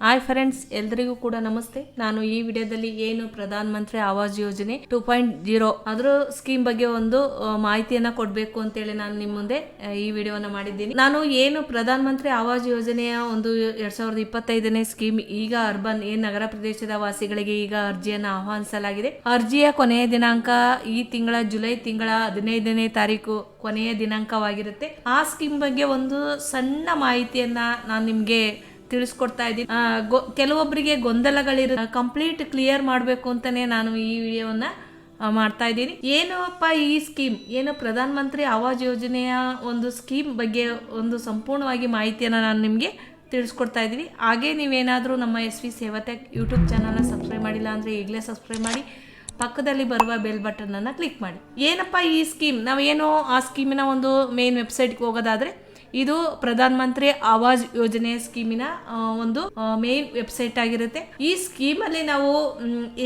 Hi friends, ಎಲ್ರಿಗೂ ಕೂಡ ನಮಸ್ತೆ. ನಾನು ಈ ವಿಡಿಯೋದಲ್ಲಿ ಏನು ಪ್ರಧಾನ ಮಂತ್ರಿ ಆವಾಸ್ ಯೋಜನೆ 2.0 ಅದರ ಸ್ಕೀಮ್ ಬಗ್ಗೆ ಒಂದು ಮಾಹಿತಿಯನ್ನ ಕೊಡಬೇಕು ಅಂತೇಳಿ ನಾನು ನಿಮ್ಮ ಮುಂದೆ ಈ ವಿಡಿಯೋವನ್ನ ಮಾಡಿದ್ದೀನಿ. ನಾನು ಏನು ಪ್ರಧಾನ ಮಂತ್ರಿ ಆವಾಸ್ ಯೋಜನೆಯ ಒಂದು 2025ನೇ ಸ್ಕೀಮ್ ಈಗ ಅರ್ಬನ್ ನಗರ ಪ್ರದೇಶದ ವಾಸಿಗಳಿಗೆ ಈಗ ಅರ್ಜಿಯನ್ನು ಆಹ್ವಾನಿಸಲಾಗಿದೆ. ಅರ್ಜಿಯ ಕೊನೆಯ ದಿನಾಂಕ ಈ ತಿಂಗಳ ಜುಲೈ ತಿಂಗಳ 15ನೇ ತಾರೀಕು ಕೊನೆಯ ದಿನಾಂಕವಾಗಿರುತ್ತೆ. ಆ ಸ್ಕೀಮ್ ಬಗ್ಗೆ ಒಂದು ಸಣ್ಣ ಮಾಹಿತಿಯನ್ನ ನಾನು ನಿಮ್ಗೆ ತಿಳಿಸ್ಕೊಡ್ತಾ ಇದ್ದೀನಿ. ಕೆಲವೊಬ್ಬರಿಗೆ ಗೊಂದಲಗಳಿರುತ್ತೆ, ಕಂಪ್ಲೀಟ್ ಕ್ಲಿಯರ್ ಮಾಡಬೇಕು ಅಂತಾನೆ ನಾನು ಈ ವಿಡಿಯೋವನ್ನ ಮಾಡ್ತಾ ಇದ್ದೀನಿ. ಏನಪ್ಪ ಈ ಸ್ಕೀಮ್, ಏನು ಪ್ರಧಾನ ಮಂತ್ರಿ ಆವಾಸ್ ಯೋಜನೆಯ ಒಂದು ಸ್ಕೀಮ್ ಬಗ್ಗೆ ಒಂದು ಸಂಪೂರ್ಣವಾಗಿ ಮಾಹಿತಿಯನ್ನು ನಾನು ನಿಮಗೆ ತಿಳಿಸ್ಕೊಡ್ತಾ ಇದ್ದೀನಿ. ಹಾಗೆ ನೀವೇನಾದರೂ ನಮ್ಮ SV ಸೇವಾಟೆಕ್ ಯೂಟ್ಯೂಬ್ ಚಾನಲ್ನ ಸಬ್ಸ್ಕ್ರೈಬ್ ಮಾಡಿಲ್ಲ ಅಂದರೆ ಈಗಲೇ ಸಬ್ಸ್ಕ್ರೈಬ್ ಮಾಡಿ, ಪಕ್ಕದಲ್ಲಿ ಬರುವ ಬೆಲ್ ಬಟನನ್ನು ಕ್ಲಿಕ್ ಮಾಡಿ. ಏನಪ್ಪ ಈ ಸ್ಕೀಮ್, ನಾವೇನು ಆ ಸ್ಕೀಮಿನ ಒಂದು ಮೇನ್ ವೆಬ್ಸೈಟ್ಗೆ ಹೋಗೋದಾದರೆ ಇದು ಪ್ರಧಾನ ಮಂತ್ರಿ ಆವಾಸ್ ಯೋಜನೆ ಸ್ಕೀಮಿನ ಒಂದು ಮೇನ್ ವೆಬ್ಸೈಟ್ ಆಗಿರುತ್ತೆ. ಈ ಸ್ಕೀಮ್ ಅಲ್ಲಿ ನಾವು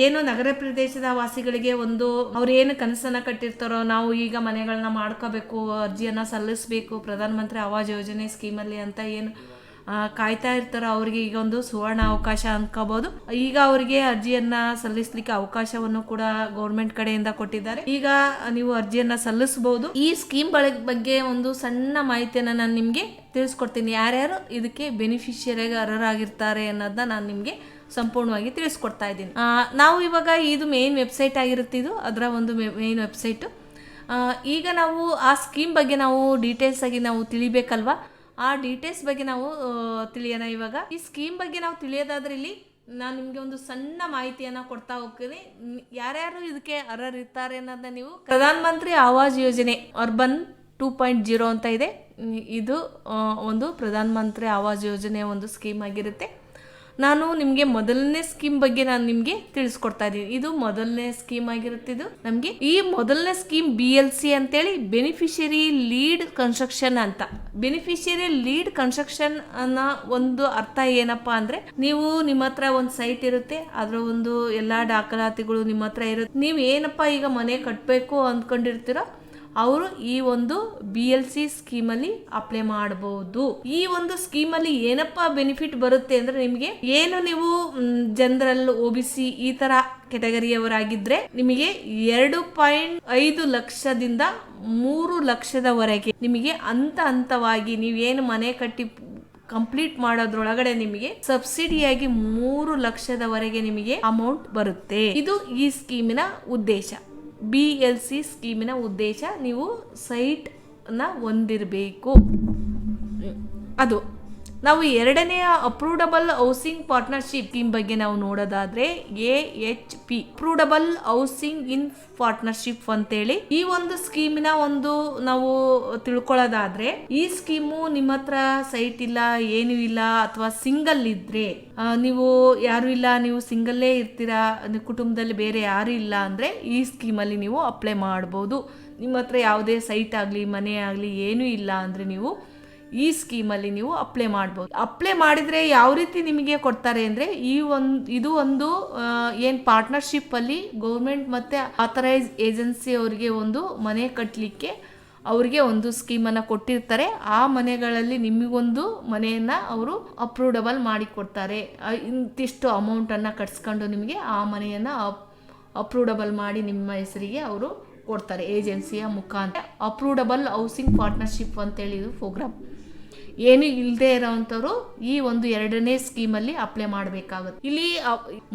ಏನು ನಗರ ಪ್ರದೇಶದ ವಾಸಿಗಳಿಗೆ ಒಂದು ಅವ್ರು ಏನು ಕನಸನ್ನ ಕಟ್ಟಿರ್ತಾರೋ, ನಾವು ಈಗ ಮನೆಗಳನ್ನ ಮಾಡ್ಕೋಬೇಕು, ಅರ್ಜಿಯನ್ನ ಸಲ್ಲಿಸಬೇಕು ಪ್ರಧಾನ ಮಂತ್ರಿ ಆವಾಸ್ ಯೋಜನೆ ಸ್ಕೀಮಲ್ಲಿ ಅಂತ ಏನು ಕಾಯ್ತಾ ಇರ್ತಾರೋ ಅವರಿಗೆ ಈಗ ಒಂದು ಸುವರ್ಣ ಅವಕಾಶ ಅನ್ಕೋಬಹುದು. ಈಗ ಅವರಿಗೆ ಅರ್ಜಿಯನ್ನ ಸಲ್ಲಿಸಲಿಕ್ಕೆ ಅವಕಾಶವನ್ನು ಕೂಡ ಗೌರ್ಮೆಂಟ್ ಕಡೆಯಿಂದ ಕೊಟ್ಟಿದ್ದಾರೆ. ಈಗ ನೀವು ಅರ್ಜಿಯನ್ನ ಸಲ್ಲಿಸಬಹುದು. ಈ ಸ್ಕೀಮ್ ಬಗ್ಗೆ ಒಂದು ಸಣ್ಣ ಮಾಹಿತಿಯನ್ನ ನಾನು ನಿಮ್ಗೆ ತಿಳಿಸ್ಕೊಡ್ತೀನಿ. ಯಾರ್ಯಾರು ಇದಕ್ಕೆ ಬೆನಿಫಿಷಿಯರಿಗೆ ಅರ್ಹರಾಗಿರ್ತಾರೆ ಅನ್ನೋದನ್ನ ನಾನು ನಿಮ್ಗೆ ಸಂಪೂರ್ಣವಾಗಿ ತಿಳಿಸ್ಕೊಡ್ತಾ ಇದ್ದೀನಿ. ನಾವು ಇವಾಗ ಇದು ಮೇನ್ ವೆಬ್ಸೈಟ್ ಆಗಿರುತ್ತೆ, ಇದು ಅದರ ಒಂದು ಮೇನ್ ವೆಬ್ಸೈಟ್. ಈಗ ನಾವು ಆ ಸ್ಕೀಮ್ ಬಗ್ಗೆ ನಾವು ಡೀಟೇಲ್ಸ್ ಆಗಿ ನಾವು ತಿಳಿಬೇಕಲ್ವಾ, ಆ ಡೀಟೇಲ್ಸ್ ಬಗ್ಗೆ ನಾವು ತಿಳಿಯೋಣ. ಇವಾಗ ಈ ಸ್ಕೀಮ್ ಬಗ್ಗೆ ನಾವು ತಿಳಿಯೋದಾದ್ರೆ ಇಲ್ಲಿ ನಾನು ನಿಮಗೆ ಒಂದು ಸಣ್ಣ ಮಾಹಿತಿಯನ್ನ ಕೊಡ್ತಾ ಹೋಗ್ತೀನಿ. ಯಾರ್ಯಾರು ಇದಕ್ಕೆ ಅರ್ಹರಿರ್ತಾರೆ ಅನ್ನೋದನ್ನ ನೀವು ಪ್ರಧಾನ ಮಂತ್ರಿ ಆವಾಸ್ ಯೋಜನೆ ಅರ್ಬನ್ 2.0 ಅಂತ ಇದೆ. ಇದು ಒಂದು ಪ್ರಧಾನ ಮಂತ್ರಿ ಆವಾಸ್ ಯೋಜನೆಯ ಒಂದು ಸ್ಕೀಮ್ ಆಗಿರುತ್ತೆ. ನಾನು ನಿಮಗೆ ಮೊದಲನೇ ಸ್ಕೀಮ್ ಬಗ್ಗೆ ನಾನು ನಿಮಗೆ ತಿಳಿಸ್ಕೊಡ್ತಾ ಇದ್ದೀನಿ. ಇದು ಮೊದಲನೇ ಸ್ಕೀಮ್ ಆಗಿರುತ್ತೆ. ಇದು ನಮಗೆ ಈ ಮೊದಲನೇ ಸ್ಕೀಮ್ BLC ಅಂತೇಳಿ ಬೆನಿಫಿಷಿಯರಿ ಲೀಡ್ ಕನ್ಸ್ಟ್ರಕ್ಷನ್ ಅಂತ. ಬೆನಿಫಿಷಿಯರಿ ಲೀಡ್ ಕನ್ಸ್ಟ್ರಕ್ಷನ್ ಅನ್ನೋ ಒಂದು ಅರ್ಥ ಏನಪ್ಪಾ ಅಂದ್ರೆ, ನೀವು ನಿಮ್ಮ ಹತ್ರ ಒಂದು ಸೈಟ್ ಇರುತ್ತೆ, ಅದರ ಒಂದು ಎಲ್ಲಾ ದಾಖಲಾತಿಗಳು ನಿಮ್ಮ ಹತ್ರ ಇರುತ್ತೆ. ನೀವು ಏನಪ್ಪಾ ಈಗ ಮನೆ ಕಟ್ಟಬೇಕು ಅಂದ್ಕೊಂಡಿರ್ತೀರೋ ಅವರು ಈ ಒಂದು BLC ಸ್ಕೀಮಲ್ಲಿ ಅಪ್ಲೈ ಮಾಡಬಹುದು. ಈ ಒಂದು ಸ್ಕೀಮಲ್ಲಿ ಏನಪ್ಪಾ ಬೆನಿಫಿಟ್ ಬರುತ್ತೆ ಅಂದ್ರೆ, ನಿಮಗೆ ಏನು ನೀವು ಜನರಲ್ OBC ಈ ತರ ಕೆಟಗರಿಯವರಾಗಿದ್ರೆ ನಿಮಗೆ 2.5 ಲಕ್ಷದಿಂದ 3 ಲಕ್ಷದವರೆಗೆ ನಿಮಗೆ ಹಂತವಾಗಿ ನೀವೇನು ಮನೆ ಕಟ್ಟಿ ಕಂಪ್ಲೀಟ್ ಮಾಡೋದ್ರೊಳಗಡೆ ನಿಮಗೆ ಸಬ್ಸಿಡಿಯಾಗಿ 3 ಲಕ್ಷದವರೆಗೆ ನಿಮಗೆ ಅಮೌಂಟ್ ಬರುತ್ತೆ. ಇದು ಈ ಸ್ಕೀಮಿನ ಉದ್ದೇಶ. BLC ಸ್ಕೀಮಿನ ಉದ್ದೇಶ ನೀವು ಸೈಟ್ ನ ಹೊಂದಿರಬೇಕು. ಅದು ನಾವು ಎರಡನೆಯ ಅಪ್ರೂವಬಲ್ ಹೌಸಿಂಗ್ ಪಾರ್ಟ್ನರ್ಶಿಪ್ ಸ್ಕೀಮ್ ಬಗ್ಗೆ ನಾವು ನೋಡೋದಾದ್ರೆ AHP ಅಪ್ರೂವಬಲ್ ಹೌಸಿಂಗ್ ಇನ್ ಪಾರ್ಟ್ನರ್ಶಿಪ್ ಅಂತೇಳಿ ಈ ಒಂದು ಸ್ಕೀಮಿನ ಒಂದು ನಾವು ತಿಳ್ಕೊಳ್ಳೋದಾದ್ರೆ, ಈ ಸ್ಕೀಮು ನಿಮ್ಮ ಹತ್ರ ಸೈಟ್ ಇಲ್ಲ, ಏನು ಇಲ್ಲ, ಅಥವಾ ಸಿಂಗಲ್ ಇದ್ರೆ, ನೀವು ಯಾರು ಇಲ್ಲ, ನೀವು ಸಿಂಗಲ್ಲೇ ಇರ್ತೀರಾ, ಕುಟುಂಬದಲ್ಲಿ ಬೇರೆ ಯಾರು ಇಲ್ಲ ಅಂದ್ರೆ ಈ ಸ್ಕೀಮಲ್ಲಿ ನೀವು ಅಪ್ಲೈ ಮಾಡ್ಬೋದು. ನಿಮ್ಮ ಹತ್ರ ಯಾವುದೇ ಸೈಟ್ ಆಗಲಿ ಮನೆ ಆಗಲಿ ಏನೂ ಇಲ್ಲ ಅಂದ್ರೆ ನೀವು ಈ ಸ್ಕೀಮಲ್ಲಿ ನೀವು ಅಪ್ಲೈ ಮಾಡ್ಬೋದು. ಅಪ್ಲೈ ಮಾಡಿದರೆ ಯಾವ ರೀತಿ ನಿಮಗೆ ಕೊಡ್ತಾರೆ ಅಂದರೆ, ಇದು ಒಂದು ಏನು ಪಾರ್ಟ್ನರ್ಶಿಪ್ ಅಲ್ಲಿ ಗೌರ್ಮೆಂಟ್ ಮತ್ತೆ ಆಥರೈಸ್ ಏಜೆನ್ಸಿ ಅವರಿಗೆ ಒಂದು ಮನೆ ಕಟ್ಟಲಿಕ್ಕೆ ಅವರಿಗೆ ಒಂದು ಸ್ಕೀಮನ್ನು ಕೊಟ್ಟಿರ್ತಾರೆ. ಆ ಮನೆಗಳಲ್ಲಿ ನಿಮಗೊಂದು ಮನೆಯನ್ನು ಅವರು ಅಪ್ರೂವಬಲ್ ಮಾಡಿ ಕೊಡ್ತಾರೆ. ಇಂತಿಷ್ಟು ಅಮೌಂಟನ್ನು ಕಟ್ಸ್ಕೊಂಡು ನಿಮಗೆ ಆ ಮನೆಯನ್ನು ಅಪ್ರೂವಬಲ್ ಮಾಡಿ ನಿಮ್ಮ ಹೆಸರಿಗೆ ಅವರು ಕೊಡ್ತಾರೆ ಏಜೆನ್ಸಿಯ ಮುಖಾಂತರ. ಅಪ್ರೂವಬಲ್ ಹೌಸಿಂಗ್ ಪಾರ್ಟ್ನರ್ಶಿಪ್ ಅಂತೇಳಿ ಇದು ಪ್ರೋಗ್ರಾಮ್. ಏನು ಇಲ್ಲದೆ ಇರೋವಂಥವ್ರು ಈ ಒಂದು ಎರಡನೇ ಸ್ಕೀಮಲ್ಲಿ ಅಪ್ಲೈ ಮಾಡಬೇಕಾಗುತ್ತೆ. ಇಲ್ಲಿ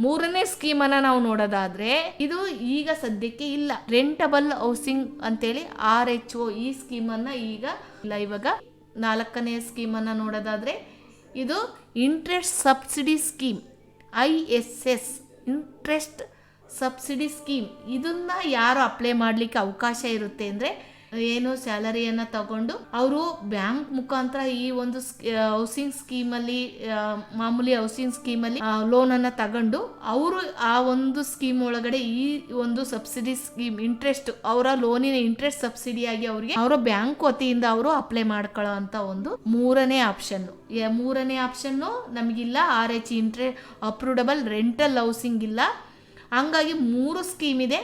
ಮೂರನೇ ಸ್ಕೀಮನ್ನು ನಾವು ನೋಡೋದಾದ್ರೆ, ಇದು ಈಗ ಸದ್ಯಕ್ಕೆ ಇಲ್ಲ. ರೆಂಟಬಲ್ ಹೌಸಿಂಗ್ ಅಂತೇಳಿ RHO ಈ ಸ್ಕೀಮನ್ನು ಈಗ ಇಲ್ಲ. ಇವಾಗ ನಾಲ್ಕನೇ ಸ್ಕೀಮನ್ನು ನೋಡೋದಾದ್ರೆ, ಇದು interest subsidy scheme, ISS interest subsidy scheme. ಇದನ್ನ ಯಾರು ಅಪ್ಲೈ ಮಾಡಲಿಕ್ಕೆ ಅವಕಾಶ ಇರುತ್ತೆ ಅಂದರೆ, ಏನು ಸ್ಯಾಲರಿಯನ್ನು ತಗೊಂಡು ಅವರು ಬ್ಯಾಂಕ್ ಮುಖಾಂತರ ಈ ಒಂದು ಹೌಸಿಂಗ್ ಸ್ಕೀಮಲ್ಲಿ, ಮಾಮೂಲಿ ಹೌಸಿಂಗ್ ಸ್ಕೀಮಲ್ಲಿ ಲೋನನ್ನು ತಗೊಂಡು ಅವರು ಆ ಒಂದು ಸ್ಕೀಮ್ ಒಳಗಡೆ ಈ ಒಂದು ಸಬ್ಸಿಡಿ ಸ್ಕೀಮ್ ಇಂಟ್ರೆಸ್ಟ್, ಅವರ ಲೋನಿನ ಇಂಟ್ರೆಸ್ಟ್ ಸಬ್ಸಿಡಿಯಾಗಿ ಅವರಿಗೆ ಅವರ ಬ್ಯಾಂಕ್ ವತಿಯಿಂದ ಅವರು ಅಪ್ಲೈ ಮಾಡ್ಕೊಳ್ಳೋ ಅಂತ ಒಂದು ಮೂರನೇ ಆಪ್ಷನ್. ಮೂರನೇ ಆಪ್ಷನ್ನು ನಮಗಿಲ್ಲ. RH ಅಪ್ರೂವಬಲ್ ರೆಂಟಲ್ ಹೌಸಿಂಗ್ ಇಲ್ಲ. ಹಂಗಾಗಿ 3 ಸ್ಕೀಮ್ ಇದೆ.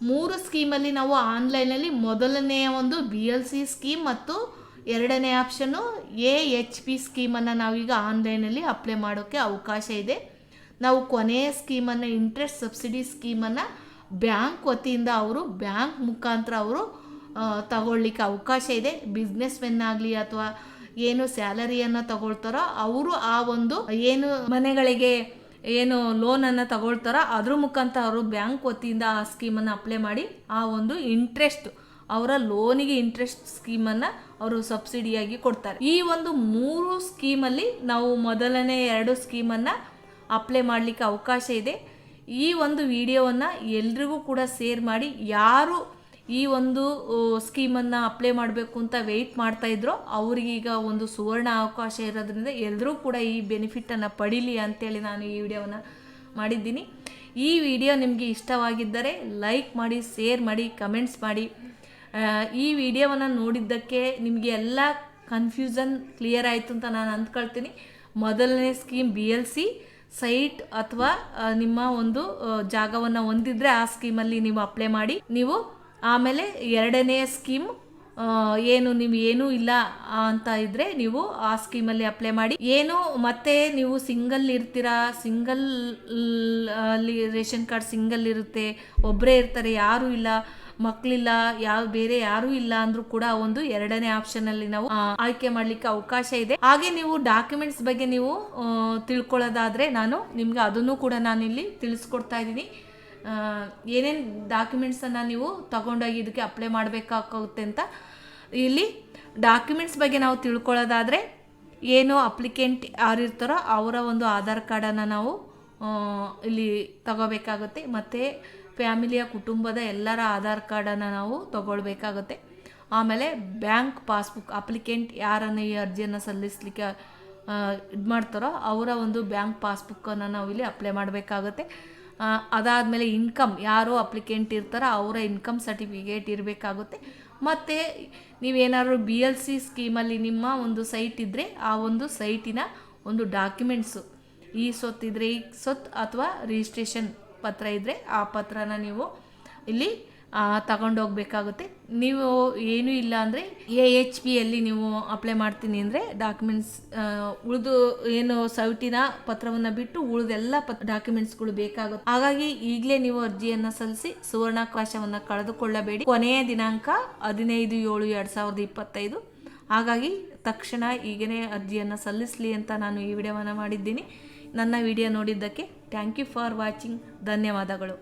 3 ಸ್ಕೀಮಲ್ಲಿ ನಾವು ಆನ್ಲೈನಲ್ಲಿ ಮೊದಲನೆಯ ಒಂದು BLC ಸ್ಕೀಮ್ ಮತ್ತು ಎರಡನೇ ಆಪ್ಷನ್ನು AHP ಸ್ಕೀಮನ್ನು ನಾವೀಗ ಆನ್ಲೈನಲ್ಲಿ ಅಪ್ಲೈ ಮಾಡೋಕ್ಕೆ ಅವಕಾಶ ಇದೆ. ನಾವು ಕೊನೆಯ ಸ್ಕೀಮನ್ನು ಇಂಟ್ರೆಸ್ಟ್ ಸಬ್ಸಿಡಿ ಸ್ಕೀಮನ್ನು ಬ್ಯಾಂಕ್ ವತಿಯಿಂದ ಅವರು ಬ್ಯಾಂಕ್ ಮುಖಾಂತರ ಅವರು ತಗೊಳ್ಳಿಕ್ಕೆ ಅವಕಾಶ ಇದೆ. ಬಿಸ್ನೆಸ್ ಮೆನ್ ಆಗಲಿ ಅಥವಾ ಏನು ಸ್ಯಾಲರಿಯನ್ನು ತಗೊಳ್ತಾರೋ ಅವರು ಆ ಒಂದು ಏನು ಮನೆಗಳಿಗೆ ಏನು ಲೋನನ್ನು ತಗೊಳ್ತಾರೋ ಅದ್ರ ಮುಖಾಂತರ ಅವರು ಬ್ಯಾಂಕ್ ವತಿಯಿಂದ ಆ ಸ್ಕೀಮನ್ನು ಅಪ್ಲೈ ಮಾಡಿ ಆ ಒಂದು ಇಂಟ್ರೆಸ್ಟ್ ಅವರ ಲೋನಿಗೆ ಇಂಟ್ರೆಸ್ಟ್ ಸ್ಕೀಮನ್ನು ಅವರು ಸಬ್ಸಿಡಿಯಾಗಿ ಕೊಡ್ತಾರೆ. ಈ ಒಂದು 3 ಸ್ಕೀಮಲ್ಲಿ ನಾವು ಮೊದಲನೇ 2 ಸ್ಕೀಮನ್ನು ಅಪ್ಲೈ ಮಾಡಲಿಕ್ಕೆ ಅವಕಾಶ ಇದೆ. ಈ ಒಂದು ವಿಡಿಯೋವನ್ನು ಎಲ್ರಿಗೂ ಕೂಡ ಶೇರ್ ಮಾಡಿ. ಯಾರು ಈ ಒಂದು ಸ್ಕೀಮನ್ನು ಅಪ್ಲೈ ಮಾಡಬೇಕು ಅಂತ ವೆಯ್ಟ್ ಮಾಡ್ತಾ ಇದ್ರೋ ಅವರಿಗೀಗ ಒಂದು ಸುವರ್ಣ ಅವಕಾಶ ಇರೋದ್ರಿಂದ ಎಲ್ಲರೂ ಕೂಡ ಈ ಬೆನಿಫಿಟನ್ನು ಪಡೀಲಿ ಅಂತೇಳಿ ನಾನು ಈ ವಿಡಿಯೋವನ್ನು ಮಾಡಿದ್ದೀನಿ. ಈ ವಿಡಿಯೋ ನಿಮಗೆ ಇಷ್ಟವಾಗಿದ್ದರೆ ಲೈಕ್ ಮಾಡಿ, ಶೇರ್ ಮಾಡಿ, ಕಮೆಂಟ್ಸ್ ಮಾಡಿ. ಈ ವಿಡಿಯೋವನ್ನು ನೋಡಿದ್ದಕ್ಕೆ ನಿಮಗೆ ಎಲ್ಲ ಕನ್ಫ್ಯೂಷನ್ ಕ್ಲಿಯರ್ ಆಯಿತು ಅಂತ ನಾನು ಅಂದ್ಕೊಳ್ತೀನಿ. ಮೊದಲನೇ ಸ್ಕೀಮ್ BLC ಸೈಟ್ ಅಥವಾ ನಿಮ್ಮ ಒಂದು ಜಾಗವನ್ನು ಹೊಂದಿದ್ರೆ ಆ ಸ್ಕೀಮಲ್ಲಿ ನೀವು ಅಪ್ಲೈ ಮಾಡಿ. ನೀವು ಆಮೇಲೆ ಎರಡನೇ ಸ್ಕೀಮ್ ಏನು ನೀವು ಏನೂ ಇಲ್ಲ ಅಂತ ಇದ್ದರೆ ನೀವು ಆ ಸ್ಕೀಮಲ್ಲಿ ಅಪ್ಲೈ ಮಾಡಿ. ಏನು ಮತ್ತೆ ನೀವು ಸಿಂಗಲ್ ಇರ್ತೀರಾ, ಸಿಂಗಲ್ ಅಲ್ಲಿ ರೇಷನ್ ಕಾರ್ಡ್ ಸಿಂಗಲ್ ಇರುತ್ತೆ, ಒಬ್ಬರೇ ಇರ್ತಾರೆ, ಯಾರೂ ಇಲ್ಲ, ಮಕ್ಕಳಿಲ್ಲ, ಬೇರೆ ಯಾರೂ ಇಲ್ಲ ಅಂದ್ರೂ ಕೂಡ ಒಂದು ಎರಡನೇ ಆಪ್ಷನಲ್ಲಿ ನಾವು ಆಯ್ಕೆ ಮಾಡಲಿಕ್ಕೆ ಅವಕಾಶ ಇದೆ. ಹಾಗೆ ನೀವು ಡಾಕ್ಯುಮೆಂಟ್ಸ್ ಬಗ್ಗೆ ನೀವು ತಿಳ್ಕೊಳ್ಳೋದಾದರೆ ನಾನು ನಿಮ್ಗೆ ಅದನ್ನು ಕೂಡ ನಾನಿಲ್ಲಿ ತಿಳಿಸ್ಕೊಡ್ತಾ ಇದ್ದೀನಿ. ಏನೇನು ಡಾಕ್ಯುಮೆಂಟ್ಸನ್ನು ನೀವು ತಗೊಂಡೋಗಿ ಇದಕ್ಕೆ ಅಪ್ಲೈ ಮಾಡಬೇಕಾಗುತ್ತೆ ಅಂತ. ಇಲ್ಲಿ ಡಾಕ್ಯುಮೆಂಟ್ಸ್ ಬಗ್ಗೆ ನಾವು ತಿಳ್ಕೊಳ್ಳೋದಾದರೆ ಏನು ಅಪ್ಲಿಕೆಂಟ್ ಯಾರು ಇರ್ತಾರೋ ಅವರ ಒಂದು ಆಧಾರ್ ಕಾರ್ಡನ್ನು ನಾವು ಇಲ್ಲಿ ತಗೋಬೇಕಾಗುತ್ತೆ. ಮತ್ತು ಫ್ಯಾಮಿಲಿಯ ಕುಟುಂಬದ ಎಲ್ಲರ ಆಧಾರ್ ಕಾರ್ಡನ್ನು ನಾವು ತಗೊಳ್ಬೇಕಾಗುತ್ತೆ. ಆಮೇಲೆ ಬ್ಯಾಂಕ್ ಪಾಸ್ಬುಕ್, ಅಪ್ಲಿಕೆಂಟ್ ಯಾರನ್ನು ಈ ಅರ್ಜಿಯನ್ನು ಸಲ್ಲಿಸಲಿಕ್ಕೆ ಇದು ಮಾಡ್ತಾರೋ ಅವರ ಒಂದು ಬ್ಯಾಂಕ್ ಪಾಸ್ಬುಕ್ಕನ್ನು ನಾವು ಇಲ್ಲಿ ಅಪ್ಲೈ ಮಾಡಬೇಕಾಗುತ್ತೆ. ಅದಾದಮೇಲೆ ಇನ್ಕಮ್, ಯಾರು ಅಪ್ಲಿಕೆಂಟ್ ಇರ್ತಾರೋ ಅವರ ಇನ್ಕಮ್ ಸರ್ಟಿಫಿಕೇಟ್ ಇರಬೇಕಾಗುತ್ತೆ. ಮತ್ತು ನೀವೇನಾದ್ರು BLC ಸ್ಕೀಮಲ್ಲಿ ನಿಮ್ಮ ಒಂದು ಸೈಟ್ ಇದ್ದರೆ ಆ ಒಂದು ಸೈಟಿನ ಒಂದು ಡಾಕ್ಯುಮೆಂಟ್ಸು, ಈ ಸ್ವತ್ತಿದ್ರೆ ಈ ಸ್ವತ್ತು ಅಥವಾ ರಿಜಿಸ್ಟ್ರೇಷನ್ ಪತ್ರ ಇದ್ದರೆ ಆ ಪತ್ರನ ನೀವು ಇಲ್ಲಿ ತಗೊಂಡೋಗ್ಬೇಕಾಗುತ್ತೆ. ನೀವು ಏನೂ ಇಲ್ಲ ಅಂದರೆ AHPಯಲ್ಲಿ ನೀವು ಅಪ್ಲೈ ಮಾಡ್ತೀನಿ ಅಂದರೆ ಡಾಕ್ಯುಮೆಂಟ್ಸ್ ಉಳಿದು ಏನು ಸೈಟಿನ ಪತ್ರವನ್ನು ಬಿಟ್ಟು ಉಳಿದೆಲ್ಲ ಡಾಕ್ಯುಮೆಂಟ್ಸ್ಗಳು ಬೇಕಾಗುತ್ತೆ. ಹಾಗಾಗಿ ಈಗಲೇ ನೀವು ಅರ್ಜಿಯನ್ನು ಸಲ್ಲಿಸಿ ಸುವರ್ಣಾವಕಾಶವನ್ನು ಕಳೆದುಕೊಳ್ಳಬೇಡಿ. ಕೊನೆಯ ದಿನಾಂಕ 15/7/2025. ಹಾಗಾಗಿ ತಕ್ಷಣ ಈಗನೇ ಅರ್ಜಿಯನ್ನು ಸಲ್ಲಿಸಲಿ ಅಂತ ನಾನು ಈ ವಿಡಿಯೋವನ್ನು ಮಾಡಿದ್ದೀನಿ. ನನ್ನ ವಿಡಿಯೋ ನೋಡಿದ್ದಕ್ಕೆ ಥ್ಯಾಂಕ್ ಯು ಫಾರ್ ವಾಚಿಂಗ್. ಧನ್ಯವಾದಗಳು.